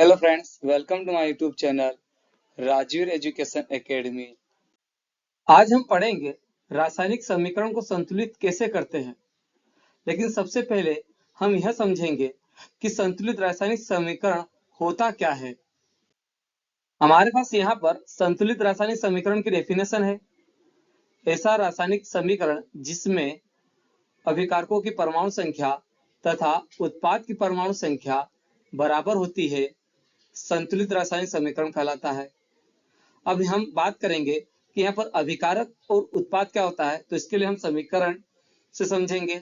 Hello friends, welcome to my YouTube channel Rajiv education academy. आज हम पढ़ेंगे रासायनिक समीकरण को संतुलित कैसे करते हैं। लेकिन सबसे पहले हम यह समझेंगे कि संतुलित रासायनिक समीकरण होता क्या है। हमारे पास यहाँ पर संतुलित रासायनिक समीकरण की डेफिनेशन है। ऐसा रासायनिक समीकरण जिसमें अभिकारकों की परमाणु संख्या तथा उत्पाद की परमाणु संख्या बराबर होती है, संतुलित रासायनिक समीकरण कहलाता है। अब हम बात करेंगे कि यहाँ पर अभिकारक और उत्पाद क्या होता है, तो इसके लिए हम समीकरण से समझेंगे।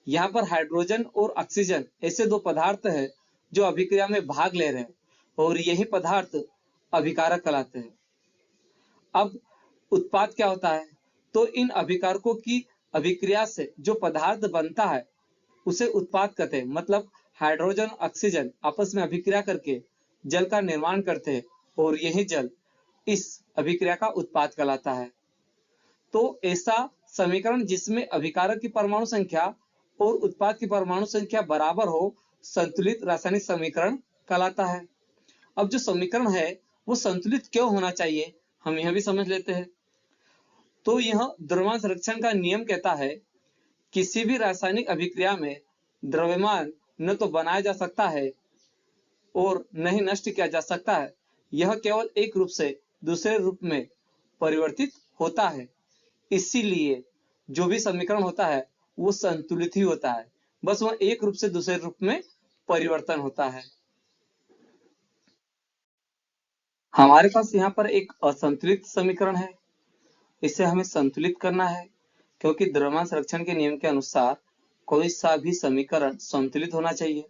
यहाँ पर हाइड्रोजन और ऑक्सीजन ऐसे दो पदार्थ हैं जो अभिक्रिया में भाग ले रहे हैं और यही पदार्थ अभिकारक कहलाते हैं। अब उत्पाद क्या होता है, तो इन अभिकारकों की अभिक्रिया से जो पदार्थ बनता है उसे उत्पाद कहते हैं। मतलब हाइड्रोजन ऑक्सीजन आपस में अभिक्रिया करके जल का निर्माण करते हैं और यही जल इस अभिक्रिया का उत्पाद कहलाता है। तो ऐसा समीकरण जिसमें अभिकारक की परमाणु संख्या और उत्पाद की परमाणु संख्या बराबर हो, संतुलित रासायनिक समीकरण कहलाता है। अब जो समीकरण है वो संतुलित क्यों होना चाहिए, हम यह भी समझ लेते हैं। तो यह द्रव्यमान संरक्षण का नियम कहता है, किसी भी रासायनिक अभिक्रिया में द्रव्यमान न तो बनाया जा सकता है और न ही नष्ट किया जा सकता है। यह केवल एक रूप से दूसरे रूप में परिवर्तित होता है। इसीलिए जो भी समीकरण होता है वो संतुलित ही होता है, बस वह एक रूप से दूसरे रूप में परिवर्तन होता है। हमारे पास यहाँ पर एक असंतुलित समीकरण है, इसे हमें संतुलित करना है, क्योंकि द्रव्यमान संरक्षण के नियम के अनुसार कोई सा भी समीकरण संतुलित होना चाहिए।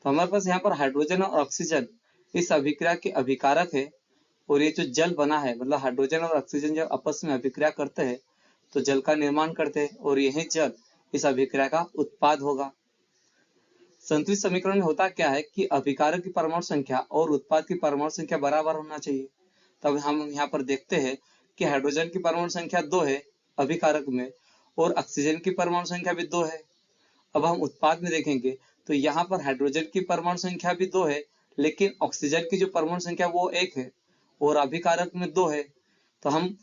तो हमारे पास यहाँ पर हाइड्रोजन और ऑक्सीजन इस अभिक्रिया के अभिकारक है और ये जो जल बना है, मतलब हाइड्रोजन और ऑक्सीजन जब आपस में अभिक्रिया करते हैं तो जल का निर्माण करते हैं और यही जल इस अभिक्रिया का उत्पाद होगा। संतुलित समीकरण में होता क्या है कि अभिकारक की परमाणु संख्या और उत्पाद की परमाणु संख्या बराबर होना चाहिए। तब हम यहाँ पर देखते हैं कि हाइड्रोजन की परमाणु संख्या 2 है अभिकारक में और ऑक्सीजन की परमाणु संख्या भी 2 है। अब हम उत्पाद में देखेंगे तो यहाँ पर हाइड्रोजन की परमाणु संख्या भी 2 है, लेकिन ऑक्सीजन की जो परमाणु संख्या वो 1 है और अभिकारक में 2 है। तो हम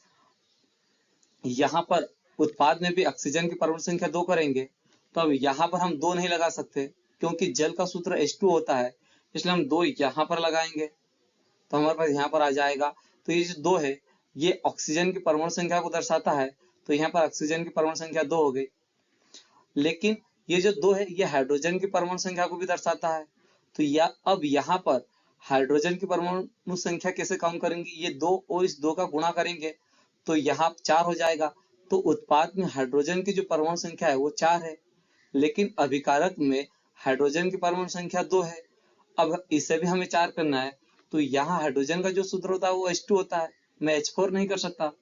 यहाँ पर उत्पाद में भी ऑक्सीजन की परमाणु संख्या 2 करेंगे, तो अब यहाँ पर हम 2 नहीं लगा सकते क्योंकि जल का सूत्र H2 होता है, इसलिए हम 2 यहाँ पर लगाएंगे। तो हमारे पास यहाँ पर आ जाएगा, तो ये जो 2 है ये ऑक्सीजन की परमाणु संख्या को दर्शाता है, तो यहाँ पर ऑक्सीजन की परमाणु संख्या 2 हो गई। लेकिन ये जो 2 है ये हाइड्रोजन की परमाणु संख्या को भी दर्शाता है। तो अब यहाँ पर हाइड्रोजन की परमाणु संख्या कैसे कम करेंगे, ये 2 और इस 2 का गुणा करेंगे तो यहाँ 4 हो जाएगा। तो उत्पाद में हाइड्रोजन की जो परमाणु संख्या है वो 4 है, लेकिन अभिकारक में हाइड्रोजन की परमाणु संख्या 2 है। अब इसे भी हमें 4 करना है, तो यहाँ हाइड्रोजन का जो सूत्र होता है वो H2 होता है, मैं H4 नहीं कर सकता,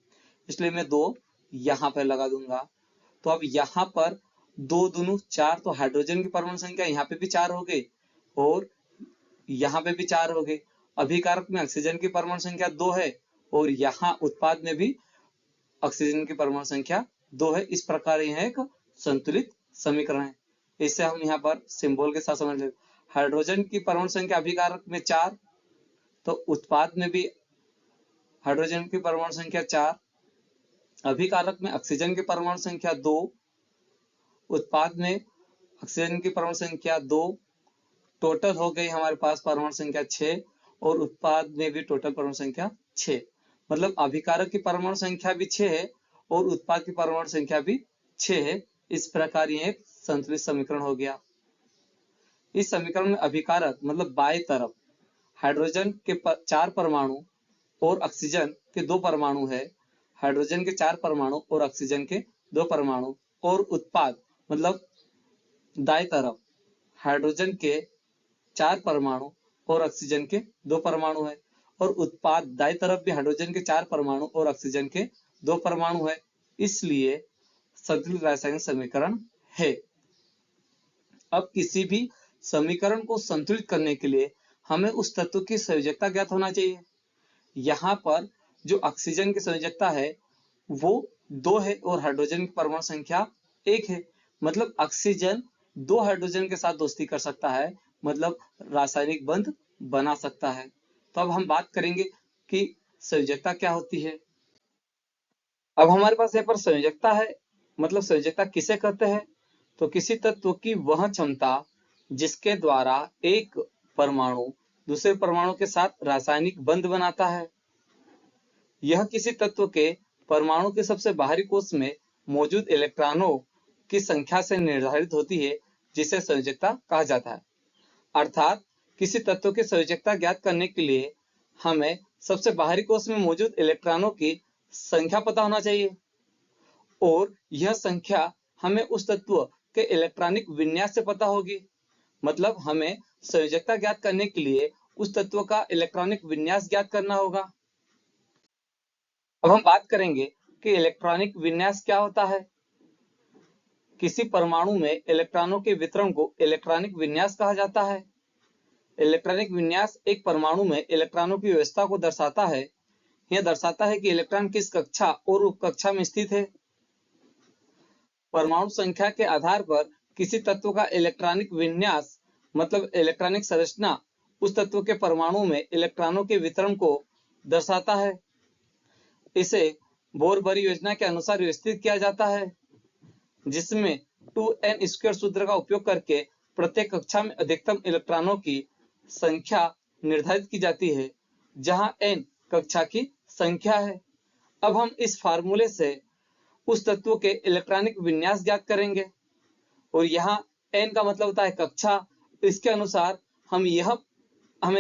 इसलिए मैं 2 यहाँ पर लगा दूंगा। तो अब यहाँ पर 2 दूनी 4, तो हाइड्रोजन की परमाणु संख्या यहाँ पे भी 4 हो गई और यहाँ पे भी 4 हो गई। अभिकारक में ऑक्सीजन की परमाणु संख्या 2 है और यहाँ उत्पाद में भी ऑक्सीजन की परमाणु संख्या 2 है। इस प्रकार यह एक संतुलित समीकरण है। इसे हम यहाँ पर सिंबल के साथ समझ लेते। हाइड्रोजन की परमाणु संख्या अभिकारक में 4, तो उत्पाद में भी हाइड्रोजन की परमाणु संख्या 4, अभिकारक में ऑक्सीजन की परमाणु संख्या 2, उत्पाद में ऑक्सीजन की परमाणु संख्या 2, टोटल हो गई हमारे पास परमाणु संख्या 6 और उत्पाद में भी टोटल परमाणु संख्या 6। मतलब अभिकारक की परमाणु संख्या भी 6 है और उत्पाद की परमाणु संख्या भी 6 है। इस प्रकार यह एक संतुलित समीकरण हो गया। इस समीकरण में अभिकारक मतलब बाएं तरफ हाइड्रोजन के 4 परमाणु और ऑक्सीजन के 2 परमाणु है, हाइड्रोजन के 4 परमाणु और ऑक्सीजन के 2 परमाणु, और उत्पाद मतलब दाएं तरफ हाइड्रोजन के 4 परमाणु और ऑक्सीजन के 2 परमाणु है और उत्पाद दाएं तरफ भी हाइड्रोजन के 4 परमाणु और ऑक्सीजन के 2 परमाणु है, इसलिए संतुलित रासायनिक समीकरण है। अब किसी भी समीकरण को संतुलित करने के लिए हमें उस तत्व की संयोजकता ज्ञात होना चाहिए। यहाँ पर जो ऑक्सीजन की संयोजकता है वो 2 है और हाइड्रोजन की परमाणु संख्या 1 है। मतलब ऑक्सीजन 2 हाइड्रोजन के साथ दोस्ती कर सकता है, मतलब रासायनिक बंध बना सकता है। तो अब हम बात करेंगे कि संयोजकता क्या होती है। अब हमारे पास यहाँ पर संयोजकता है, मतलब संयोजकता किसे कहते हैं, तो किसी तत्व की वह क्षमता जिसके द्वारा एक परमाणु दूसरे परमाणु के साथ रासायनिक बंध बनाता है। यह किसी तत्व के परमाणु के सबसे बाहरी कोश में मौजूद इलेक्ट्रॉनों की संख्या से निर्धारित होती है, जिसे संयोजकता कहा जाता है। अर्थात किसी तत्व की संयोजकता ज्ञात करने के लिए हमें सबसे बाहरी कोश में मौजूद इलेक्ट्रॉनों की संख्या पता होना चाहिए, और यह संख्या हमें उस तत्व के इलेक्ट्रॉनिक विन्यास से पता होगी। मतलब हमें संयोजकता ज्ञात करने के लिए उस तत्व का इलेक्ट्रॉनिक विन्यास ज्ञात करना होगा। अब हम बात करेंगे कि इलेक्ट्रॉनिक विन्यास क्या होता है। किसी परमाणु में इलेक्ट्रॉनों के वितरण को इलेक्ट्रॉनिक विन्यास कहा जाता है। इलेक्ट्रॉनिक विन्यास एक परमाणु में इलेक्ट्रॉनों की व्यवस्था को दर्शाता है। यह दर्शाता है कि इलेक्ट्रॉन किस कक्षा और उपकक्षा में स्थित है। परमाणु संख्या के आधार पर किसी तत्व का इलेक्ट्रॉनिक विन्यास मतलब इलेक्ट्रॉनिक संरचना उस तत्व के परमाणु में इलेक्ट्रॉनों के वितरण को दर्शाता है। इसे बोर-बरी योजना के अनुसार व्यवस्थित किया जाता है, जिसमें 2n² सूत्र का उपयोग करके प्रत्येक कक्षा में अधिकतम इलेक्ट्रॉनों की संख्या निर्धारित की जाती है, जहां n कक्षा की संख्या है। अब हम इस फार्मूले से उस तत्व के इलेक्ट्रॉनिक विन्यास ज्ञात करेंगे, और यहाँ n का मतलब होता है कक्षा। इसके अनुसार हमें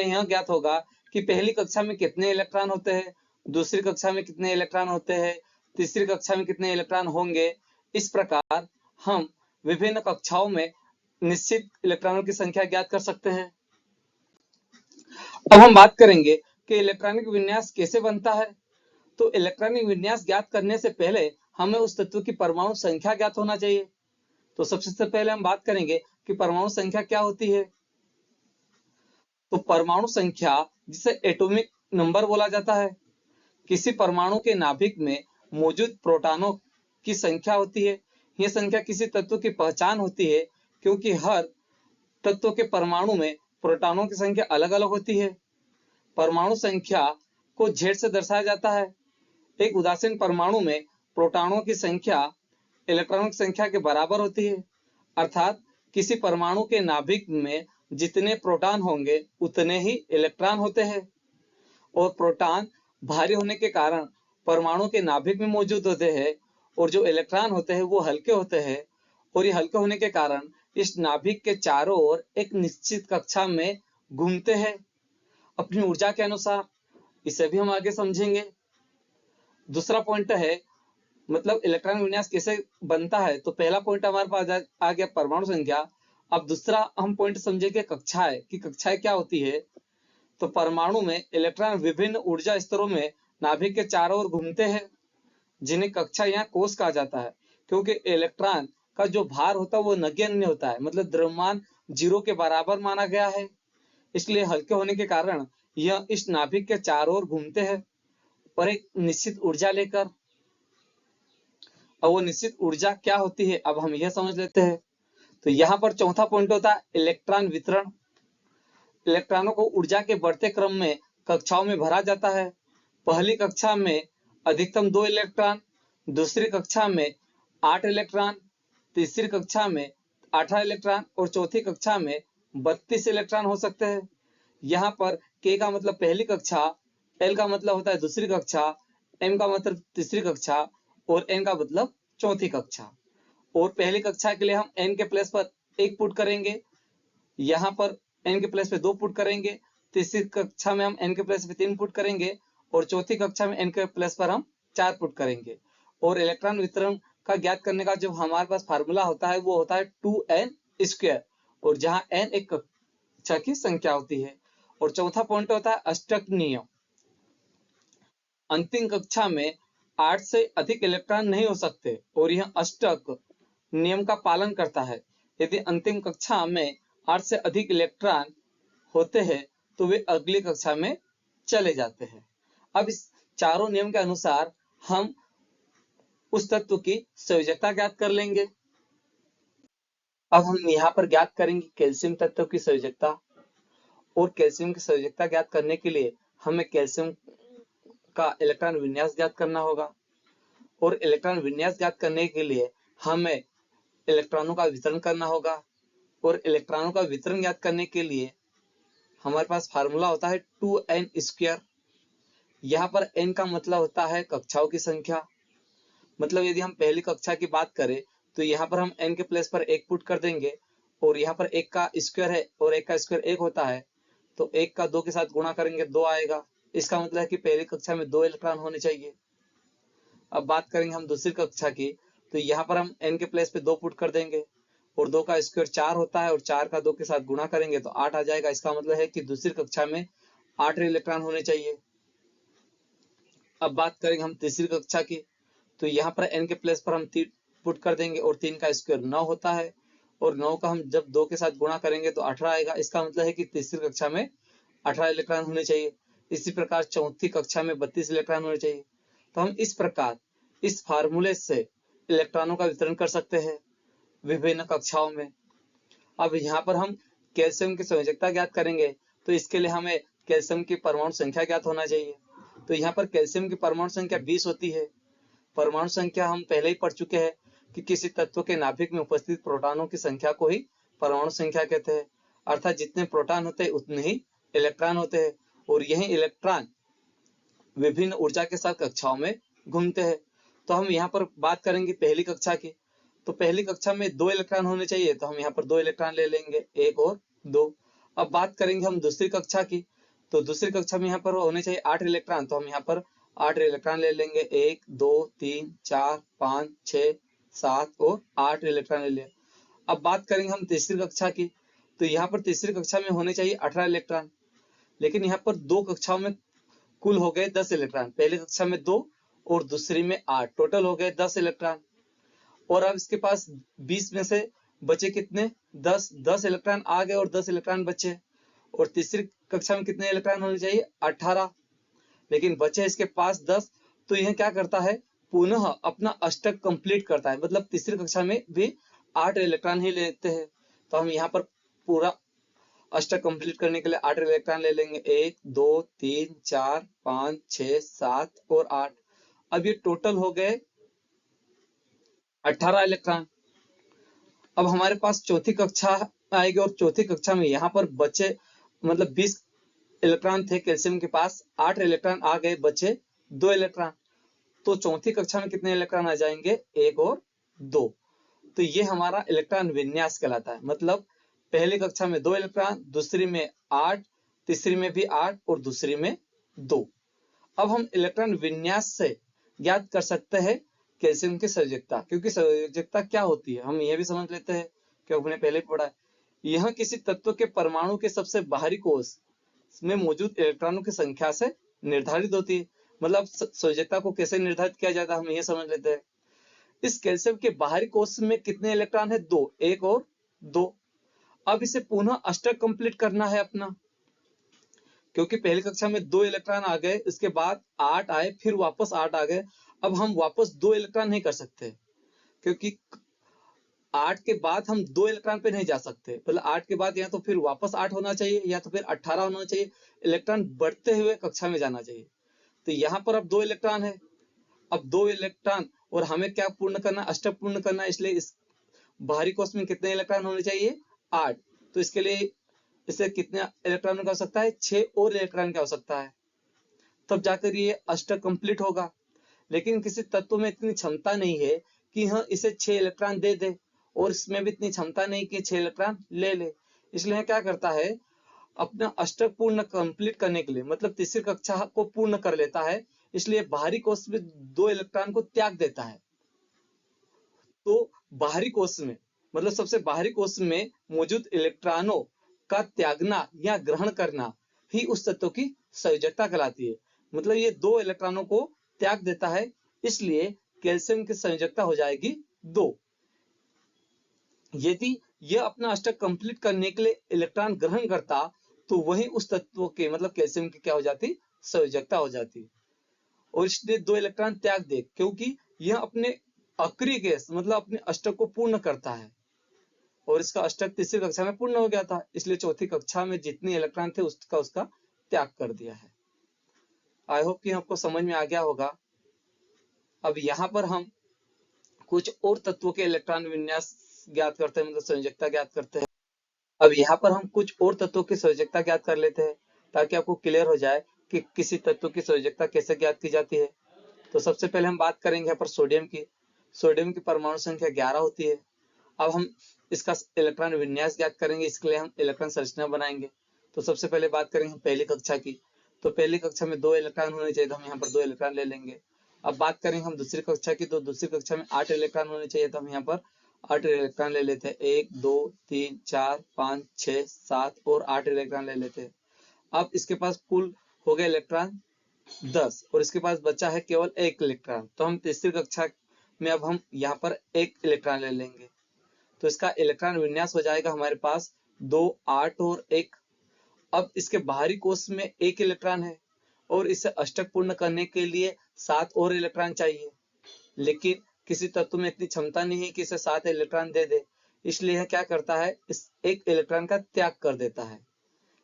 यह ज्ञात होगा कि पहली कक्षा में कितने इलेक्ट्रॉन होते हैं, दूसरी कक्षा में कितने इलेक्ट्रॉन होते हैं, तीसरी कक्षा में कितने इलेक्ट्रॉन होंगे। इस प्रकार हम विभिन्न कक्षाओं में निश्चित इलेक्ट्रॉनों की संख्या ज्ञात कर सकते हैं। अब हम बात करेंगे कि इलेक्ट्रॉनिक विन्यास कैसे बनता है। तो इलेक्ट्रॉनिक विन्यास ज्ञात करने से पहले हमें उस तत्व की परमाणु संख्या ज्ञात होना चाहिए। तो सबसे पहले हम बात करेंगे कि परमाणु संख्या क्या होती है। तो परमाणु संख्या, जिसे एटॉमिक नंबर बोला जाता है, किसी परमाणु के नाभिक में मौजूद प्रोटॉनों की संख्या होती है। यह संख्या किसी तत्व की पहचान होती है, क्योंकि हर तत्व के परमाणु में प्रोटॉनों की संख्या अलग अलग होती है। परमाणु संख्या को Z से दर्शाया जाता है। एक उदासीन परमाणु में प्रोटॉनों की संख्या इलेक्ट्रॉनों की संख्या के बराबर होती है। अर्थात किसी परमाणु के नाभिक में जितने प्रोटॉन होंगे उतने ही इलेक्ट्रॉन होते हैं, और प्रोटॉन भारी होने के कारण परमाणु के नाभिक में मौजूद होते हैं, और जो इलेक्ट्रॉन होते हैं वो हल्के होते हैं, और ये हल्के होने के कारण इस नाभिक के चारों ओर एक निश्चित कक्षा में घूमते हैं अपनी ऊर्जा के अनुसार। इसे भी हम आगे समझेंगे। दूसरा पॉइंट है मतलब इलेक्ट्रॉन विन्यास कैसे बनता है। तो पहला पॉइंट हमारे पास आ गया परमाणु संख्या। अब दूसरा हम पॉइंट समझेंगे कक्षाएं, कि कक्षाएं क्या होती है। तो परमाणु में इलेक्ट्रॉन विभिन्न ऊर्जा स्तरों में नाभिक के चारों ओर घूमते हैं, जिन्हें कक्षा या कोश कहा जाता है, क्योंकि इलेक्ट्रॉन का जो भार होता है वो नगण्य होता है, मतलब द्रव्यमान 0 के बराबर माना गया है। इसलिए हल्के होने के कारण यह इस नाभिक के चारों ओर घूमते हैं और एक निश्चित ऊर्जा लेकर। अब वो निश्चित ऊर्जा क्या होती है, अब हम यह समझ लेते हैं। तो यहाँ पर चौथा पॉइंट होता है इलेक्ट्रॉन वितरण। इलेक्ट्रॉनों को ऊर्जा के बढ़ते क्रम में कक्षाओं में भरा जाता है। पहली कक्षा में अधिकतम 2 इलेक्ट्रॉन, दूसरी कक्षा में 8 इलेक्ट्रॉन, तीसरी कक्षा में 18 इलेक्ट्रॉन और चौथी कक्षा में 32 इलेक्ट्रॉन हो सकते हैं। यहाँ पर K का मतलब पहली कक्षा, L का मतलब होता है दूसरी कक्षा, M का मतलब तीसरी कक्षा और N का मतलब चौथी कक्षा। और पहली कक्षा के लिए हम N के प्लेस पर 1 पुट करेंगे, यहाँ पर N के प्लेस पे 2 पुट करेंगे, तीसरी कक्षा में हम N के प्लेस पे 3 पुट करेंगे और चौथी कक्षा में N के प्लेस पर हम 4 पुट करेंगे। और इलेक्ट्रॉन वितरण का ज्ञात करने का जो हमारे पास फार्मूला होता है वो होता है 2n², और जहां n एक कक्षा की संख्या होती है। और चौथा पॉइंट होता है अष्टक नियम। अंतिम कक्षा में 8 से अधिक इलेक्ट्रॉन नहीं हो सकते, और यह अष्टक नियम का पालन करता है। यदि अंतिम कक्षा में 8 से अधिक इलेक्ट्रॉन होते हैं तो वे अगली कक्षा में चले जाते हैं। अब इस चारों नियम के अनुसार हम उस तत्व की संयोजकता ज्ञात कर लेंगे। अब हम यहाँ पर ज्ञात करेंगे कैल्शियम तत्व की संयोजकता। और कैल्शियम की संयोजकता ज्ञात करने के लिए हमें कैल्शियम का इलेक्ट्रॉन विन्यास ज्ञात करना होगा, और इलेक्ट्रॉन विन्यास ज्ञात करने के लिए हमें इलेक्ट्रॉनों का वितरण करना होगा, और इलेक्ट्रॉनों का वितरण ज्ञात करने के लिए हमारे पास फार्मूला होता है 2n²। यहाँ पर n का मतलब होता है कक्षाओं की संख्या। मतलब यदि हम पहली कक्षा की बात करें तो यहाँ पर हम n के प्लेस पर 1 पुट कर देंगे, और यहाँ पर 1 का स्क्वायर है और 1 का स्क्वायर 1 होता है, तो 1 का 2 के साथ गुणा करेंगे 2 आएगा। इसका मतलब है कि पहली कक्षा में 2 इलेक्ट्रॉन होने चाहिए। अब बात करेंगे हम दूसरी कक्षा की, तो यहाँ पर हम n के प्लेस पे 2 पुट कर देंगे, और 2 का स्क्वायर 4 होता है, और 4 का 2 के साथ गुणा करेंगे तो 8 आ जाएगा। इसका मतलब है कि दूसरी कक्षा में 8 इलेक्ट्रॉन होने चाहिए। अब बात करेंगे हम तीसरी कक्षा की, तो यहाँ पर n के प्लेस पर हम 3 पुट कर देंगे, और 3 का स्क्वायर 9 होता है, और 9 का हम जब 2 के साथ गुणा करेंगे तो 18 आएगा। इसका मतलब है कि तीसरी कक्षा में 18 इलेक्ट्रॉन होने चाहिए। इसी प्रकार चौथी कक्षा में 32 इलेक्ट्रॉन होने चाहिए। तो हम इस प्रकार इस फार्मूले से इलेक्ट्रॉनों का वितरण कर सकते हैं विभिन्न कक्षाओं में। अब यहाँ पर हम कैल्शियम की संयोजकता ज्ञात करेंगे, तो इसके लिए हमें कैल्शियम की परमाणु संख्या ज्ञात होना चाहिए। तो यहाँ पर कैल्शियम की परमाणु संख्या 20 होती है। परमाणु संख्या हम पहले ही पढ़ चुके हैं कि किसी तत्व के नाभिक में उपस्थित प्रोटॉनों की संख्या को ही परमाणु संख्या कहते हैं। अर्थात जितने प्रोटॉन होते हैं उतने ही इलेक्ट्रॉन होते हैं, और यही इलेक्ट्रॉन विभिन्न ऊर्जा के साथ कक्षाओं में घूमते हैं। तो हम यहाँ पर बात करेंगे पहली कक्षा की, तो पहली कक्षा में 2 इलेक्ट्रॉन होने चाहिए, तो हम यहाँ पर 2 इलेक्ट्रॉन ले लेंगे, 1 और 2। अब बात करेंगे हम दूसरी कक्षा की, तो दूसरी कक्षा में यहाँ पर होने चाहिए 8 इलेक्ट्रॉन, तो हम यहाँ पर 8 इलेक्ट्रॉन ले लेंगे, 1 2 3 4 5 6 7 और 8 इलेक्ट्रॉन ले लेंगे। अब बात करेंगे हम तीसरी कक्षा की, तो यहाँ पर तीसरी कक्षा में होने चाहिए 18 इलेक्ट्रॉन, लेकिन यहाँ पर 2 कक्षाओं में कुल हो गए 10 इलेक्ट्रॉन। पहली कक्षा में 2 और दूसरी में 8, टोटल हो गए 10 इलेक्ट्रॉन। और अब इसके पास 20 में से बचे कितने? 10 इलेक्ट्रॉन आ गए और 10 इलेक्ट्रॉन बचे। और तीसरी कक्षा में कितने इलेक्ट्रॉन होने चाहिए? 18, लेकिन बचे इसके पास 10। तो यह क्या करता है? पुनः अपना अष्टक कंप्लीट करता है। मतलब तीसरी कक्षा में भी 8 इलेक्ट्रॉन ही लेते हैं। तो हम यहाँ पर पूरा अष्टक कंप्लीट करने के लिए 8 इलेक्ट्रॉन ले लेंगे, 1 2 3 4 5 6 7 और 8। अब ये टोटल हो गए 18 इलेक्ट्रॉन। अब हमारे पास चौथी कक्षा आएगी, और चौथी कक्षा में यहाँ पर बचे मतलब 20 इलेक्ट्रॉन थे कैल्शियम के पास, 8 इलेक्ट्रॉन आ गए, बचे 2 इलेक्ट्रॉन। तो चौथी कक्षा में कितने इलेक्ट्रॉन आ जाएंगे? 1 और 2। तो ये हमारा इलेक्ट्रॉन विन्यास कहलाता है। मतलब पहली कक्षा में 2 इलेक्ट्रॉन, दूसरी में 8, तीसरी में भी 8 और दूसरी में 2। अब हम इलेक्ट्रॉन विन्यास से ज्ञात कर सकते हैं कैल्शियम की संयोजकता। क्योंकि संयोजकता क्या होती है हम ये भी समझ लेते हैं, क्योंकि हमने पहले पढ़ा है। यह किसी तत्व के परमाणु के सबसे बाहरी कोश में मौजूद इलेक्ट्रॉनों की संख्या से निर्धारित होती है। मतलब संयोजकता को कैसे निर्धारित किया जाता है हम ये समझ लेते हैं। इस कैल्शियम के बाहरी कोश में कितने इलेक्ट्रॉन है? 2, 1 और 2। अब इसे पुनः अष्टक कंप्लीट करना है अपना, क्योंकि पहली कक्षा में 2 इलेक्ट्रॉन आ गए, इसके बाद 8 आए, फिर वापस 8 आ गए। अब हम वापस 2 इलेक्ट्रॉन नहीं कर सकते, क्योंकि 8 के बाद हम 2 इलेक्ट्रॉन पे नहीं जा सकते। मतलब 8 के बाद या तो फिर वापस 8 होना चाहिए, या तो फिर 18 होना चाहिए। इलेक्ट्रॉन बढ़ते हुए कक्षा में जाना चाहिए। तो यहाँ पर अब 2 इलेक्ट्रॉन है। अब 2 इलेक्ट्रॉन, और हमें क्या पूर्ण करना? अष्टक पूर्ण करना। इसलिए इस बाहरी कोश में कितने इलेक्ट्रॉन होने चाहिए? 8। तो इसके लिए इसे कितने इलेक्ट्रॉन की आवश्यकता है? 6 और इलेक्ट्रॉन की आवश्यकता है, तब जाकर ये अष्टक कंप्लीट होगा। लेकिन किसी तत्व में इतनी क्षमता नहीं है कि हाँ इसे 6 इलेक्ट्रॉन दे दे, और इसमें भी इतनी क्षमता नहीं कि 6 इलेक्ट्रॉन ले ले। इसलिए क्या करता है? अपना अष्टक पूर्ण कंप्लीट करने के लिए, मतलब तीसरी कक्षा को पूर्ण कर लेता है, इसलिए बाहरी कोश में 2 इलेक्ट्रॉन को त्याग देता है। तो बाहरी कोश में, मतलब सबसे बाहरी कोश में मौजूद इलेक्ट्रॉनों का त्यागना या ग्रहण करना ही उस तत्व की संयोजकता कहलाती है। मतलब ये 2 इलेक्ट्रॉनों को त्याग देता है, इसलिए कैल्शियम की संयोजकता हो जाएगी 2। यदि यह अपना अष्टक कंप्लीट करने के लिए इलेक्ट्रॉन ग्रहण करता, तो वही उस तत्व के मतलब कैल्शियम की क्या हो जाती? संयोजकता हो जाती। और इसलिए 2 इलेक्ट्रॉन त्याग दे, क्योंकि यह अपने अक्रिय गैस मतलब अपने अष्टक को पूर्ण करता है। और इसका अष्टक तीसरी कक्षा में पूर्ण हो गया था, इसलिए चौथी कक्षा में जितने इलेक्ट्रॉन थे उसका त्याग कर दिया है। आई होप कि आपको समझ में आ गया होगा। अब यहाँ पर हम कुछ और तत्वों के इलेक्ट्रॉन विन्यास ज्ञात करते हैं, मतलब संयोजकता ज्ञात करते हैं। अब यहाँ पर हम कुछ और तत्वों की संयोजकता ज्ञात कर लेते हैं ताकि आपको क्लियर हो जाए कि किसी तत्व की संयोजकता कैसे ज्ञात की जाती है। तो सबसे पहले हम बात करेंगे यहाँ पर सोडियम की। सोडियम की परमाणु संख्या 11 होती है। अब हम इसका इलेक्ट्रॉन विन्यास ज्ञात करेंगे, इसके लिए हम इलेक्ट्रॉन संरचना बनाएंगे। तो सबसे पहले बात करेंगे हम पहली कक्षा की। तो पहली कक्षा में 2 इलेक्ट्रॉन होने चाहिए, तो हम यहाँ पर 2 इलेक्ट्रॉन ले लेंगे। अब बात करेंगे हम दूसरी कक्षा की, तो दूसरी कक्षा में 8 इलेक्ट्रॉन होने चाहिए, तो हम यहाँ पर 8 इलेक्ट्रॉन ले लेते हैं। 1 2 3 4 5 6 7 और 8 इलेक्ट्रॉन ले लेते हैं। अब इसके पास कुल हो गए इलेक्ट्रॉन 10 और इसके पास बचा है केवल 1 इलेक्ट्रॉन। तो हम तीसरी कक्षा में अब हम यहाँ पर 1 इलेक्ट्रॉन ले लेंगे। तो इसका इलेक्ट्रॉन विन्यास हो जाएगा हमारे पास 2 8 और 1। अब इसके बाहरी कोश में 1 इलेक्ट्रॉन है और इसे अष्टक पूर्ण करने के लिए 7 और इलेक्ट्रॉन चाहिए, लेकिन किसी तत्व में इतनी क्षमता नहीं है कि इसे 7 इलेक्ट्रॉन दे दे, इसलिए यह क्या करता है, इस 1 इलेक्ट्रॉन का त्याग कर देता है।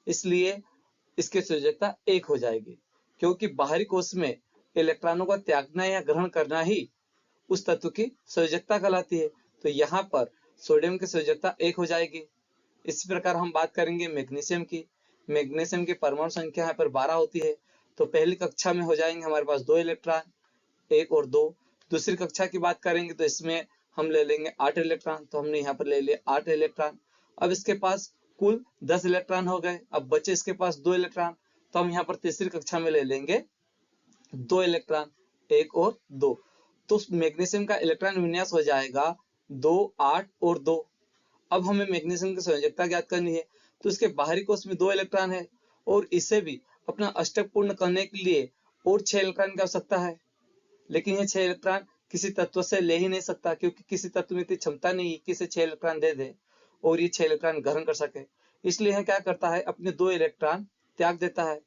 इसलिए इसकी संयोजकता 1 हो जाएगी, क्योंकि बाहरी कोश में इलेक्ट्रॉनों का त्यागना या ग्रहण करना ही उस तत्व की संयोजकता कहलाती है। तो यहाँ पर सोडियम की संयोजकता 1 हो जाएगी। इसी प्रकार हम बात करेंगे मैग्नीशियम की। मैग्नीशियम की परमाणु संख्या यहाँ पर 12 होती है। तो पहली कक्षा में हो जाएंगे हमारे पास 2 इलेक्ट्रॉन, 1 और 2। दूसरी कक्षा की बात करेंगे तो इसमें हम ले लेंगे 8 इलेक्ट्रॉन, तो हमने यहाँ पर ले लिए 8 इलेक्ट्रॉन। अब इसके पास कुल 10 इलेक्ट्रॉन हो गए। अब बचे इसके पास 2 इलेक्ट्रॉन, तो हम यहाँ पर तीसरी कक्षा में ले लेंगे 2 इलेक्ट्रॉन, 1 और 2। तो मैग्नीशियम का इलेक्ट्रॉन विन्यास हो जाएगा 2 8 और 2। अब हमें मैग्नीशियम की संयोजकता ज्ञात करनी है। तो इसके बाहरी कोश में 2 इलेक्ट्रॉन है और इसे भी अपना अष्टक पूर्ण करने के लिए और 6 इलेक्ट्रॉन की आवश्यकता है, लेकिन ये 6 इलेक्ट्रॉन किसी तत्व से ले ही नहीं सकता, क्योंकि किसी तत्व में इतनी क्षमता नहीं है कि इसे 6 इलेक्ट्रॉन दे दे और ये 6 इलेक्ट्रॉन ग्रहण कर सके। इसलिए यह क्या करता है, अपने 2 इलेक्ट्रॉन त्याग देता है।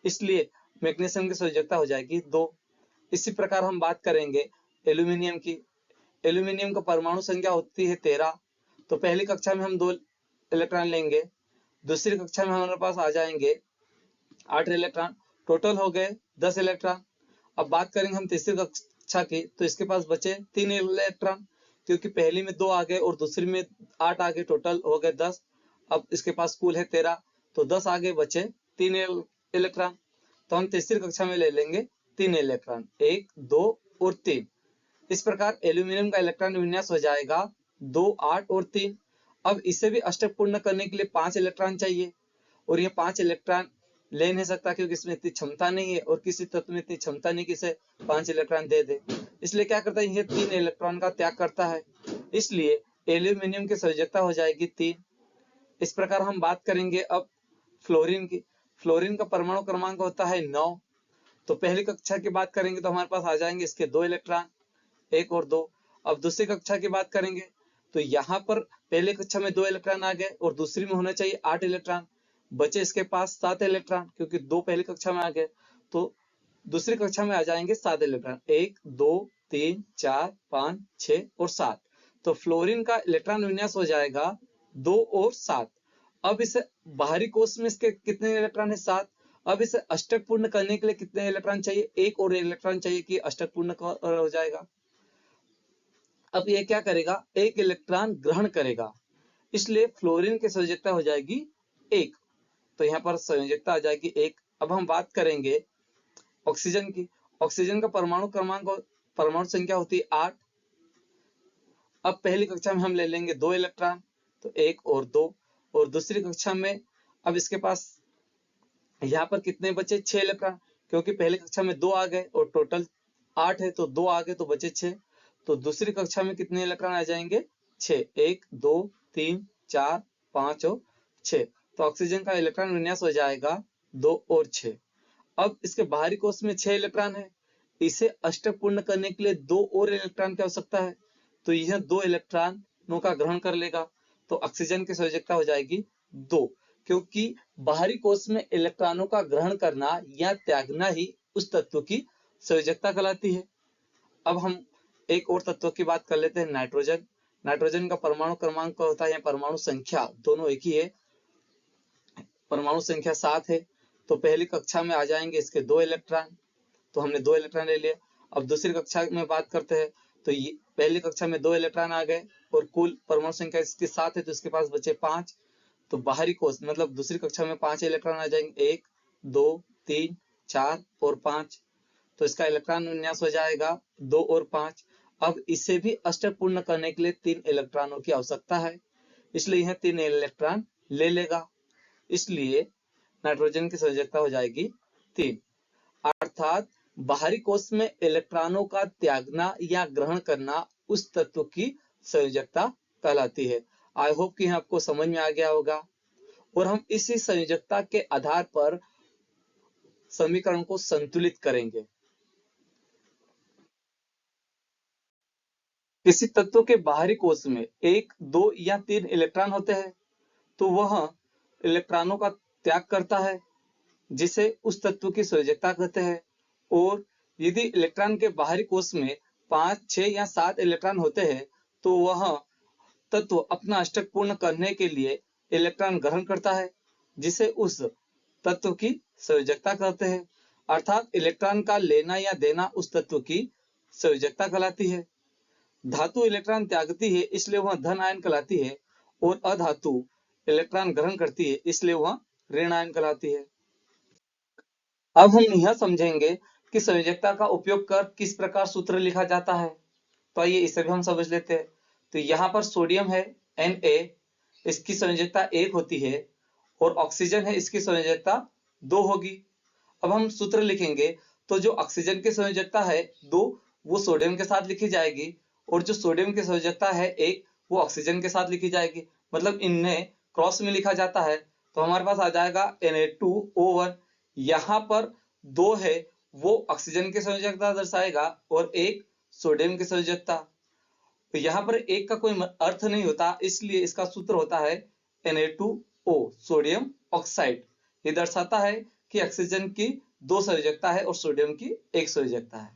इसलिए मैग्नीशियम की संयोजकता हो जाएगी 2। इसी प्रकार हम बात करेंगे एल्यूमिनियम की। एल्यूमिनियम का परमाणु संख्या होती है 13। तो पहली कक्षा में हम 2 इलेक्ट्रॉन लेंगे, दूसरी कक्षा में हमारे पास आ जाएंगे 8 इलेक्ट्रॉन, टोटल हो गए 10 इलेक्ट्रॉन। अब बात करेंगे हम तीसरी कक्षा की, तो इसके पास बचे 3 इलेक्ट्रॉन, क्योंकि पहली में 2 आ गए और दूसरी में 8 आ गए, टोटल हो गए 10। अब इसके पास कुल है 13, तो 10 आगे बचे 3 इलेक्ट्रॉन। तो हम तीसरी कक्षा में ले लेंगे 3 इलेक्ट्रॉन, 1 2 और 3। इस प्रकार एल्यूमिनियम का इलेक्ट्रॉन विन्यास हो जाएगा 2 8 और 3। अब इसे भी अष्टक पूर्ण करने के लिए 5 इलेक्ट्रॉन चाहिए, और ये 5 इलेक्ट्रॉन ले नहीं सकता, क्योंकि इसमें इतनी क्षमता नहीं है और किसी तत्व में इतनी क्षमता नहीं कि इसे 5 इलेक्ट्रॉन दे दे। इसलिए क्या करता है, ये 3 इलेक्ट्रॉन का त्याग करता है। इसलिए एल्यूमिनियम की संयोजकता हो जाएगी 3। इस प्रकार हम बात करेंगे अब फ्लोरीन की। फ्लोरीन का परमाणु क्रमांक होता है 9। तो पहली कक्षा की बात करेंगे तो हमारे पास आ जाएंगे इसके 2 इलेक्ट्रॉन, 1 और 2। अब दूसरी कक्षा की बात करेंगे तो यहाँ पर पहली कक्षा में 2 इलेक्ट्रॉन आ गए और दूसरी में होना चाहिए 8 इलेक्ट्रॉन, बचे इसके पास 7 इलेक्ट्रॉन, क्योंकि 2 पहली कक्षा में आ गए। तो दूसरी कक्षा में आ जाएंगे 7 इलेक्ट्रॉन, 1 2 3 4 5 6 और 7। तो फ्लोरीन का इलेक्ट्रॉन विन्यास हो जाएगा 2 और 7। अब इसे बाहरी कोश में इसके कितने इलेक्ट्रॉन है, 7। अब इसे अष्टक पूर्ण करने के लिए कितने इलेक्ट्रॉन चाहिए, 1 और इलेक्ट्रॉन चाहिए कि अष्टक पूर्ण हो जाएगा। अब ये क्या करेगा, 1 इलेक्ट्रॉन ग्रहण करेगा, इसलिए फ्लोरीन की संयोजकता हो जाएगी 1। तो यहाँ पर संयोजकता आ जाएगी 1। अब हम बात करेंगे ऑक्सीजन की। ऑक्सीजन का परमाणु संख्या होती है 8। अब पहली कक्षा में हम ले लेंगे 2 इलेक्ट्रॉन, तो 1 और 2। और दूसरी कक्षा में अब इसके पास यहाँ पर कितने बचे, 6 इलेक्ट्रॉन, क्योंकि पहली कक्षा में 2 आ गए और टोटल 8 है, तो 2 आ गए तो बचे 6। तो दूसरी कक्षा में कितने इलेक्ट्रॉन आ जाएंगे, 6, 1 2 3 4 5 और 6। तो ऑक्सीजन का इलेक्ट्रॉन विन्यास हो जाएगा 2 और 6। अब इसके बाहरी कोश में 6 इलेक्ट्रॉन है, इसे अष्टक पूर्ण करने के लिए 2 और इलेक्ट्रॉन की आवश्यकता है, तो यह 2 इलेक्ट्रॉनों का ग्रहण कर लेगा। तो ऑक्सीजन की संयोजकता हो जाएगी 2, क्योंकि बाहरी कोश में इलेक्ट्रॉनों का ग्रहण करना या त्यागना ही उस तत्व की संयोजकता कहलाती है। अब हम एक और तत्व की बात कर लेते हैं, नाइट्रोजन। नाइट्रोजन का परमाणु क्रमांक होता है या परमाणु संख्या, दोनों एक ही है। परमाणु संख्या 7 है। तो पहली कक्षा में आ जाएंगे इसके 2 इलेक्ट्रॉन, तो हमने 2 इलेक्ट्रॉन ले लिए। अब दूसरी कक्षा में बात करते हैं, तो ये पहली कक्षा में 2 इलेक्ट्रॉन आ गए और कुल परमाणु संख्या इसके 7 है, तो इसके पास बचे 5। तो बाहरी कोश मतलब दूसरी कक्षा में 5 इलेक्ट्रॉन आ जाएंगे, 1 2 3 4 और 5। तो इसका इलेक्ट्रॉन विन्यास हो जाएगा 2 और 5। अब इसे भी अष्टक पूर्ण करने के लिए 3 इलेक्ट्रॉनों की आवश्यकता है, इसलिए यह 3 इलेक्ट्रॉन ले लेगा। इसलिए नाइट्रोजन की संयोजकता हो जाएगी 3। अर्थात बाहरी कोश में इलेक्ट्रॉनों का त्यागना या ग्रहण करना उस तत्व की संयोजकता कहलाती है। आई होप कि आपको समझ में आ गया होगा। और हम इसी संयोजकता के आधार पर समीकरण को संतुलित करेंगे। किसी तत्व के बाहरी कोश में 1, 2 या 3 इलेक्ट्रॉन होते हैं, तो वह इलेक्ट्रॉनों का त्याग करता है, जिसे उस तत्व की संयोजकता कहते हैं। और यदि इलेक्ट्रॉन के बाहरी कोश में 5, 6 या 7 इलेक्ट्रॉन होते हैं, तो वह तत्व अपना अष्टक पूर्ण करने के लिए इलेक्ट्रॉन ग्रहण करता है, जिसे उस तत्व की संयोजकता कहते हैं। अर्थात इलेक्ट्रॉन का लेना या देना उस तत्व की संयोजकता कहलाती है। धातु इलेक्ट्रॉन त्यागती है, इसलिए वह धन आयन कहलाती है, और अधातु इलेक्ट्रॉन ग्रहण करती है, इसलिए वह ऋण आयन कहलाती है। अब हम यह समझेंगे कि संयोजकता का उपयोग कर किस प्रकार सूत्र लिखा जाता है। तो आइए इसे भी हम समझ लेते हैं। तो यहाँ पर सोडियम है Na, इसकी संयोजकता 1 होती है, और ऑक्सीजन है, इसकी संयोजकता 2 होगी। अब हम सूत्र लिखेंगे, तो जो ऑक्सीजन की संयोजकता है 2, वो सोडियम के साथ लिखी जाएगी, और जो सोडियम की संयोजकता है 1, वो ऑक्सीजन के साथ लिखी जाएगी। मतलब इन्हें क्रॉस में लिखा जाता है, तो हमारे पास आ जाएगा Na2O1। यहाँ पर 2 है, वो ऑक्सीजन की संयोजकता दर्शाएगा, और 1 सोडियम की संयोजकता। तो यहाँ पर 1 का कोई अर्थ नहीं होता, इसलिए इसका सूत्र होता है Na2O, सोडियम ऑक्साइड। ये दर्शाता है कि ऑक्सीजन की 2 संयोजकता है और सोडियम की 1 संयोजकता है।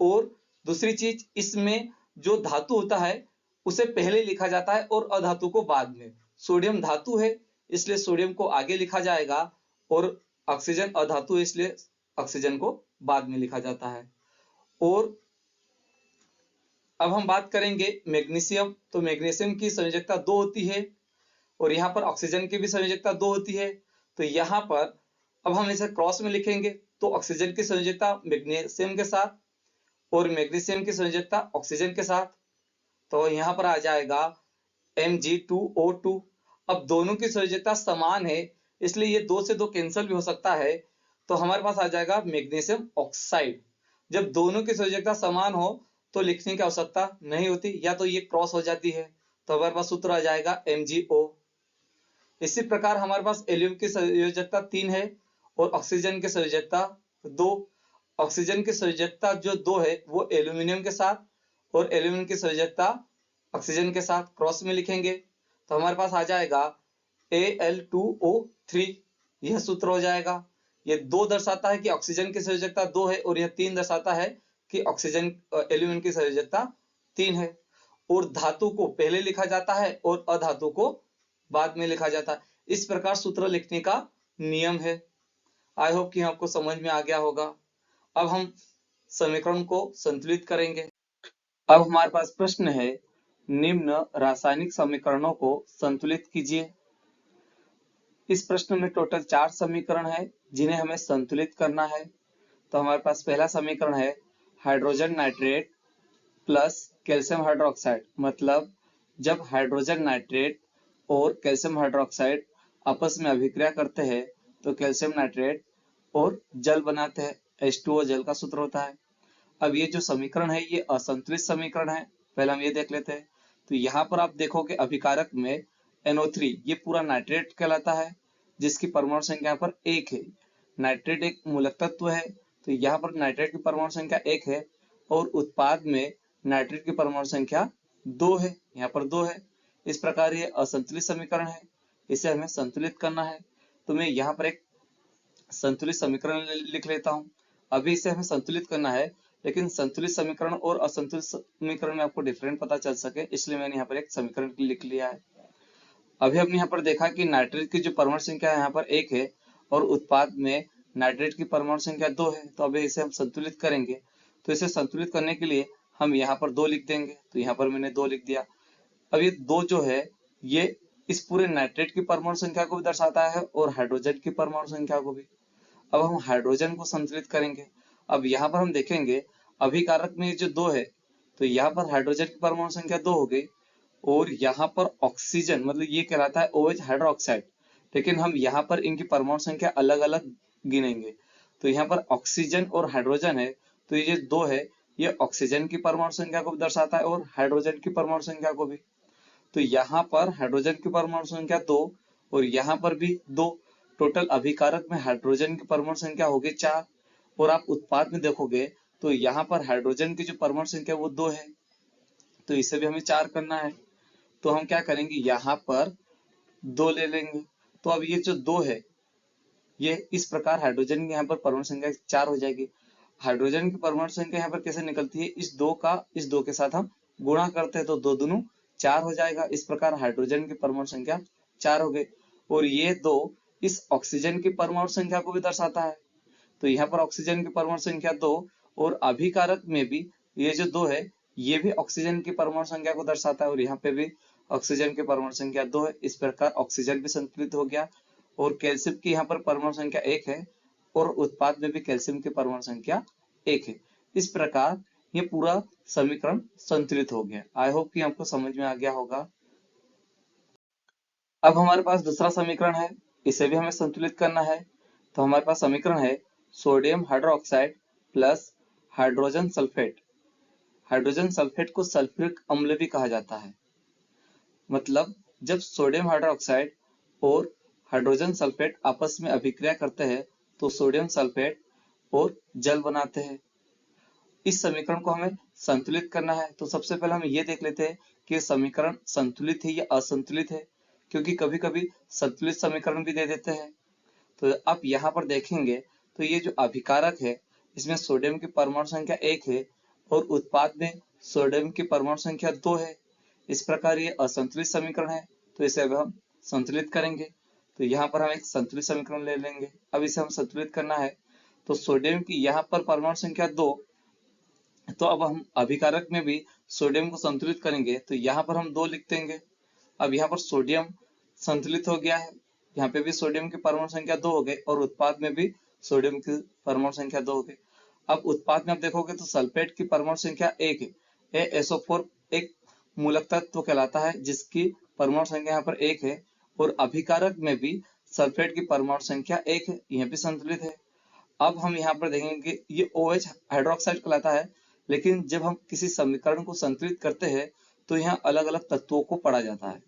और दूसरी चीज, इसमें जो धातु होता है उसे पहले लिखा जाता है और अधातु को बाद में। सोडियम धातु है, इसलिए सोडियम को आगे लिखा जाएगा, और ऑक्सीजन अधातु है, इसलिए ऑक्सीजन को बाद में लिखा जाता है। और अब हम बात करेंगे मैग्नीशियम। तो मैग्नीशियम की संयोजकता 2 होती है, और यहाँ पर ऑक्सीजन की भी संयोजकता 2 होती है। तो यहाँ पर अब हम इसे क्रॉस में लिखेंगे, तो ऑक्सीजन की संयोजकता मैग्नीशियम के साथ और मैग्नीशियम की संयोजकता ऑक्सीजन के साथ। तो यहाँ पर आ जाएगा Mg2O2। अब दोनों की संयोजकता समान है, इसलिए ये 2 से 2 कैंसिल भी हो सकता है, तो हमारे पास आ जाएगा मैग्नीशियम ऑक्साइड। जब दोनों की संयोजकता समान हो तो लिखने की आवश्यकता नहीं होती, या तो ये क्रॉस हो जाती है, तो हमारे पास सूत्र आ जाएगा MgO। इसी प्रकार हमारे पास एल्यूमिनियम की संयोजकता 3 है और ऑक्सीजन की संयोजकता 2। ऑक्सीजन की संयोजकता जो 2 है वो एल्यूमिनियम के साथ, और एल्यूमिनियम की संयोजकता ऑक्सीजन के साथ क्रॉस में लिखेंगे, तो हमारे पास आ जाएगा Al2O3। यह सूत्र हो जाएगा। ये 2 दर्शाता है कि ऑक्सीजन की संयोजकता 2 है, और यह 3 दर्शाता है कि ऑक्सीजन एल्यूमिनियम की संयोजकता 3 है। और धातु को पहले लिखा जाता है और अधातु को बाद में लिखा जाता है। इस प्रकार सूत्र लिखने का नियम है। आई होप कि आपको समझ में आ गया होगा। अब हम समीकरण को संतुलित करेंगे। अब हमारे पास प्रश्न है, निम्न रासायनिक समीकरणों को संतुलित कीजिए। इस प्रश्न में टोटल 4 समीकरण है जिन्हें हमें संतुलित करना है। तो हमारे पास पहला समीकरण है hydrogen nitrate plus calcium hydroxide. मतलब जब हाइड्रोजन नाइट्रेट और कैल्शियम हाइड्रोक्साइड आपस में अभिक्रिया करते हैं तो कैल्शियम नाइट्रेट और जल बनाते हैं, H2O जल का सूत्र होता है। अब ये जो समीकरण है ये असंतुलित समीकरण है, पहले हम ये देख लेते हैं। तो यहाँ पर आप देखोगे अभिकारक में NO3 ये पूरा नाइट्रेट कहलाता है, जिसकी परमाणु संख्या यहाँ पर 1 है। नाइट्रेट एक मूलक तत्व है, तो यहाँ पर नाइट्रेट की परमाणु संख्या 1 है, और उत्पाद में नाइट्रेट की परमाणु संख्या 2 है, यहाँ पर 2 है। इस प्रकार ये असंतुलित समीकरण है, इसे हमें संतुलित करना है। तो मैं यहाँ पर एक संतुलित समीकरण लिख लेता हूँ। अभी इसे हमें संतुलित करना है, लेकिन संतुलित समीकरण और असंतुलित समीकरण में आपको डिफरेंट पता चल सके इसलिए मैंने यहाँ पर एक समीकरण लिख लिया है। अभी हमने यहाँ पर देखा कि नाइट्रेट की जो परमाणु संख्या है यहाँ पर 1 है और उत्पाद में नाइट्रेट की परमाणु संख्या 2 है। तो अभी इसे हम संतुलित करेंगे, तो इसे संतुलित करने के लिए हम यहाँ पर 2 लिख देंगे। तो यहाँ पर मैंने 2 लिख दिया। अब ये 2 जो है ये इस पूरे नाइट्रेट की परमाणु संख्या को भी दर्शाता है और हाइड्रोजन की परमाणु संख्या को भी। अब हम हाइड्रोजन को संतुलित करेंगे। अब यहाँ पर हम देखेंगे अभिकारक में जो 2 है तो यहाँ पर हाइड्रोजन की परमाणु संख्या 2 हो गई और यहाँ पर ऑक्सीजन मतलब ये कहलाता है OH हाइड्रोक्साइड, लेकिन हम यहाँ पर इनकी परमाणु संख्या अलग अलग गिनेंगे। तो यहाँ पर ऑक्सीजन और हाइड्रोजन है तो ये 2 है ये ऑक्सीजन की परमाणु संख्या को भी दर्शाता है और हाइड्रोजन की परमाणु संख्या को भी। तो यहाँ पर हाइड्रोजन की परमाणु संख्या 2 और यहाँ पर भी 2, टोटल अभिकारक में हाइड्रोजन की परमाणु संख्या होगी 4 और आप उत्पाद में देखोगे तो यहाँ पर हाइड्रोजन की जो परमाणु संख्या वो 2 है तो इसे भी हमें 4 करना है। तो हम क्या करेंगे यहाँ पर 2 ले लेंगे। तो अब ये जो 2 है ये इस प्रकार हाइड्रोजन की यहाँ पर परमाणु संख्या 4 हो जाएगी। हाइड्रोजन की परमाणु संख्या यहाँ पर कैसे निकलती है, इस 2 के साथ हम गुणा करते हैं तो 2 दूनी 4 हो जाएगा। इस प्रकार हाइड्रोजन की परमाणु संख्या 4 हो गई और ये 2 इस ऑक्सीजन की परमाणु संख्या को भी दर्शाता है। तो यहाँ पर ऑक्सीजन की परमाणु संख्या 2 और अभिकारक में भी ये जो 2 है ये भी ऑक्सीजन की परमाणु संख्या को दर्शाता है और यहाँ पे भी ऑक्सीजन की परमाणु संख्या 2 है। इस प्रकार ऑक्सीजन भी संतुलित हो गया और कैल्शियम की यहाँ पर परमाणु संख्या 1 है और उत्पाद में भी कैल्शियम की परमाणु संख्या 1 है। इस प्रकार ये पूरा समीकरण संतुलित हो गया। आई होप कि आपको समझ में आ गया होगा। अब हमारे पास दूसरा समीकरण है, इसे भी हमें संतुलित करना है। तो हमारे पास समीकरण है sodium hydroxide plus hydrogen sulphate. Hydrogen sulphate को सल्फ्यूरिक अम्ल भी कहा जाता है। मतलब जब सोडियम हाइड्रोक्साइड और हाइड्रोजन सल्फेट आपस में अभिक्रिया करते हैं तो सोडियम सल्फेट और जल बनाते हैं। इस समीकरण को हमें संतुलित करना है। तो सबसे पहले हम ये देख लेते हैं कि समीकरण संतुलित है या असंतुलित है, क्योंकि कभी कभी संतुलित समीकरण भी दे देते हैं। तो आप यहाँ पर देखेंगे तो ये जो अभिकारक है इसमें सोडियम की परमाणु संख्या 1 है और उत्पाद में सोडियम की परमाणु संख्या 2 है। इस प्रकार ये असंतुलित समीकरण है तो इसे अब हम संतुलित करेंगे। तो यहाँ पर हम एक संतुलित समीकरण ले लेंगे। अब इसे हम संतुलित करना है तो सोडियम की यहाँ पर परमाणु संख्या 2, तो अब हम अभिकारक में भी सोडियम को संतुलित करेंगे तो यहाँ पर हम 2 लिख देंगे। अब यहाँ पर सोडियम संतुलित हो गया है, यहाँ पे भी सोडियम की परमाणु संख्या 2 हो गई और उत्पाद में भी सोडियम की परमाणु संख्या 2 हो गई। अब उत्पाद में आप देखोगे तो सल्फेट की परमाणु संख्या 1 है। SO4 एक मूलक तत्व कहलाता है जिसकी परमाणु संख्या यहाँ पर 1 है और अभिकारक में भी सल्फेट की परमाणु संख्या 1 है, यह भी संतुलित है। अब हम यहाँ पर देखेंगे ये OH हाइड्रोक्साइड कहलाता है, लेकिन जब हम किसी समीकरण को संतुलित करते हैं तो यहाँ अलग अलग तत्वों को पढ़ा जाता है।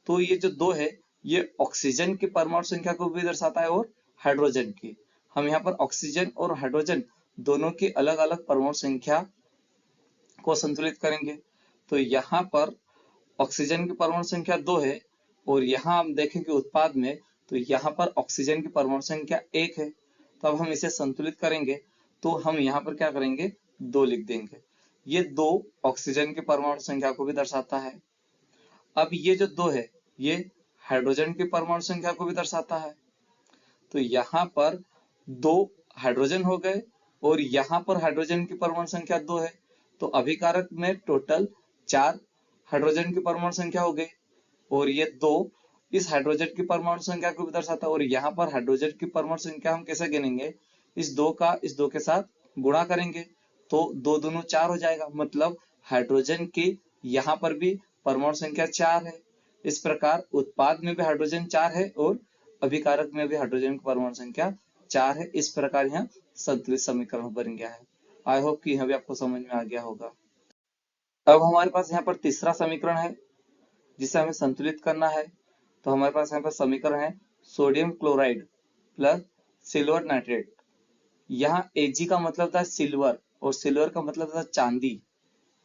तो ये जो 2 है ये ऑक्सीजन की परमाणु संख्या को भी दर्शाता है और हाइड्रोजन की। हम यहाँ पर ऑक्सीजन और हाइड्रोजन दोनों की अलग अलग परमाणु संख्या को संतुलित करेंगे। तो यहाँ पर ऑक्सीजन की परमाणु संख्या 2 है और यहाँ हम देखेंगे उत्पाद में तो यहाँ पर ऑक्सीजन की परमाणु संख्या 1 है। तो अब हम इसे संतुलित करेंगे तो हम यहाँ पर क्या करेंगे 2 लिख देंगे। ये 2 ऑक्सीजन की परमाणु संख्या को भी दर्शाता है। अब ये जो 2 है ये हाइड्रोजन की परमाणु संख्या को भी दर्शाता है। तो यहाँ पर 2 हाइड्रोजन हो गए और यहाँ पर हाइड्रोजन की परमाणु संख्या 2 है तो अभिकारक में टोटल 4 हाइड्रोजन की परमाणु संख्या हो गई और ये 2 इस हाइड्रोजन की परमाणु संख्या को भी दर्शाता है। और यहाँ पर हाइड्रोजन की परमाणु संख्या हम कैसे गिनेंगे, इस 2 का इस 2 के साथ गुणा करेंगे तो 2 दूनी 4 हो जाएगा। मतलब हाइड्रोजन की यहाँ पर भी परमाणु संख्या 4 है। इस प्रकार उत्पाद में भी हाइड्रोजन 4 है और अभिकारक में भी हाइड्रोजन की परमाणु संख्या 4 है। इस प्रकार यहाँ संतुलित समीकरण बन गया है। आई होप कि यह भी आपको समझ में आ गया होगा। अब हमारे पास यहाँ पर तीसरा समीकरण है जिसे हमें संतुलित करना है। तो हमारे पास यहाँ पर समीकरण है sodium chloride plus silver nitrate. यहाँ Ag का मतलब होता है सिल्वर और सिल्वर का मतलब होता है चांदी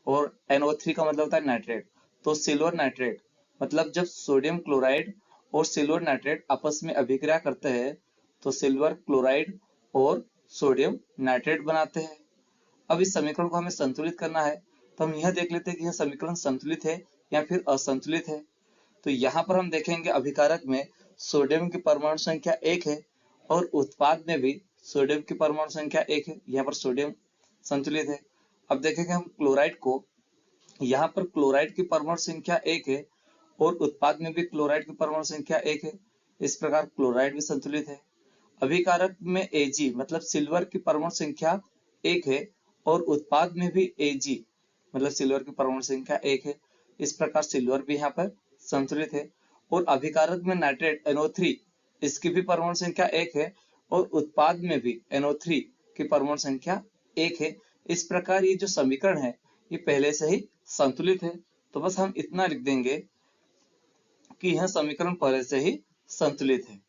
और NO3 का मतलब होता है नाइट्रेट। तो सिल्वर नाइट्रेट मतलब जब सोडियम क्लोराइड और सिल्वर नाइट्रेट आपस में अभिक्रिया करते हैं तो सिल्वर क्लोराइड और सोडियम नाइट्रेट बनाते हैं। अब इस समीकरण को हमें संतुलित करना है, तो हम यह देख लेते हैं कि यह समीकरण संतुलित है या फिर असंतुलित है। तो यहाँ पर हम देखेंगे अभिकारक में सोडियम की परमाणु संख्या 1 है और उत्पाद में भी सोडियम की परमाणु संख्या 1 है। यहाँ पर सोडियम संतुलित है। अब देखेंगे हम क्लोराइड को, यहाँ पर क्लोराइड की परमाणु संख्या 1 है और उत्पाद में भी क्लोराइड की परमाणु संख्या 1 है। इस प्रकार क्लोराइड भी संतुलित है। अभिकारक में Ag मतलब सिल्वर की परमाणु संख्या 1 है और उत्पाद में भी Ag मतलब सिल्वर की परमाणु संख्या 1 है। इस प्रकार सिल्वर भी यहाँ पर संतुलित है। और अभिकारक में नाइट्रेट NO3, इसकी भी परमाणु संख्या 1 है और उत्पाद में भी NO3 की परमाणु संख्या 1 है। इस प्रकार ये जो समीकरण है ये पहले से ही संतुलित है। तो बस हम इतना लिख देंगे कि यह समीकरण पहले से ही संतुलित है।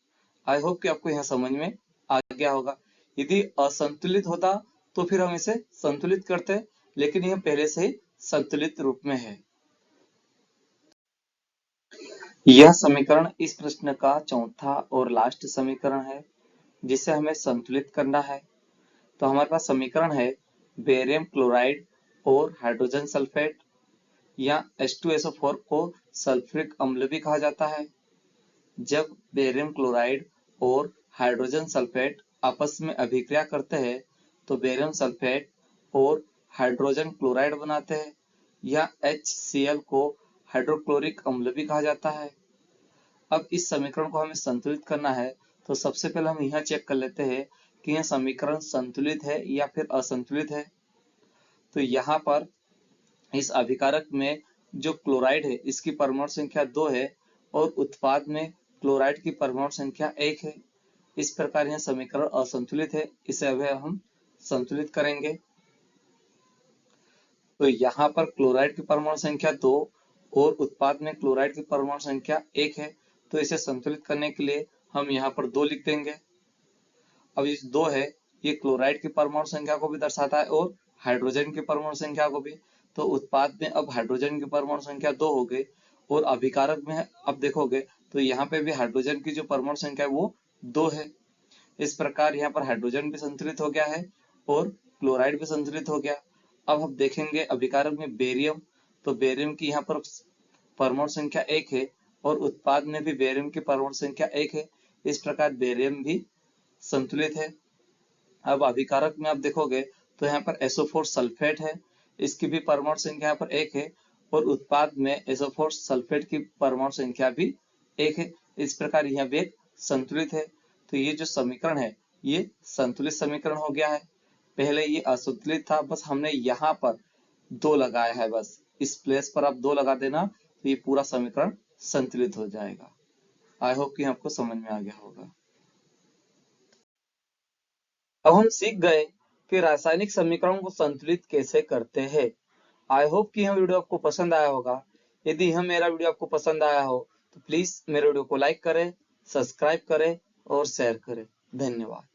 आई होप कि आपको यह समझ में आ गया होगा। यदि असंतुलित होता तो फिर हम इसे संतुलित करते, लेकिन यह पहले से ही संतुलित रूप में है। यह समीकरण इस प्रश्न का चौथा और लास्ट समीकरण है जिसे हमें संतुलित करना है। तो हमारे पास समीकरण है बेरियम क्लोराइड और हाइड्रोजन सल्फेट या H2SO4 को सल्फ्यूरिक अम्ल भी कहा जाता है। जब बेरियम क्लोराइड और हाइड्रोजन सल्फेट आपस में अभिक्रिया करते हैं तो बेरियम सल्फेट और हाइड्रोजन क्लोराइड बनाते हैं या HCl को हाइड्रोक्लोरिक अम्ल भी कहा जाता है। अब इस समीकरण को हमें संतुलित करना है, तो सबसे पहले हम यह चेक कर लेते हैं कि यह समीकरण संतुलित है या फिर असंतुलित है। तो यहाँ पर इस अभिकारक में जो क्लोराइड है इसकी परमाणु संख्या 2 है और उत्पाद में क्लोराइड की परमाणु संख्या 1 है। इस प्रकार यह समीकरण असंतुलित है। इसे अब हम संतुलित करेंगे। तो यहाँ पर क्लोराइड की परमाणु संख्या 2 और उत्पाद में क्लोराइड की परमाणु संख्या 1 है। तो इसे संतुलित करने के लिए हम यहाँ पर 2 लिख देंगे। अब इस 2 है ये क्लोराइड की परमाणु संख्या को भी दर्शाता है और हाइड्रोजन की परमाणु संख्या को भी। तो उत्पाद में अब हाइड्रोजन की परमाणु संख्या 2 हो गई और अभिकारक में अब देखोगे तो यहाँ पे भी हाइड्रोजन की जो परमाणु संख्या है वो 2 है। इस प्रकार यहाँ पर हाइड्रोजन भी संतुलित हो गया है और क्लोराइड भी संतुलित हो गया। अब हम देखेंगे अभिकारक में बेरियम, तो बेरियम की यहाँ पर परमाणु संख्या 1 है और उत्पाद में भी बेरियम की परमाणु संख्या 1 है। इस प्रकार बेरियम भी संतुलित है। अब अभिकारक में आप देखोगे तो यहाँ पर SO4 सल्फेट है, इसकी भी परमाणु संख्या यहाँ पर 1 है और उत्पाद में SO4 सल्फेट की परमाणु संख्या भी 1 है। इस प्रकार यह भी एक संतुलित है। तो ये जो समीकरण है ये संतुलित समीकरण हो गया है। पहले ये असंतुलित था, बस हमने यहाँ पर 2 लगाया है। बस इस प्लेस पर आप 2 लगा देना तो ये पूरा समीकरण संतुलित हो जाएगा। आई होप कि आपको समझ में आ गया होगा। अब हम सीख गए कि रासायनिक समीकरणों को संतुलित कैसे करते हैं। आई होप कि यह वीडियो आपको पसंद आया होगा। यदि यह मेरा वीडियो आपको पसंद आया हो तो प्लीज मेरे वीडियो को लाइक करें, सब्सक्राइब करें और शेयर करें। धन्यवाद।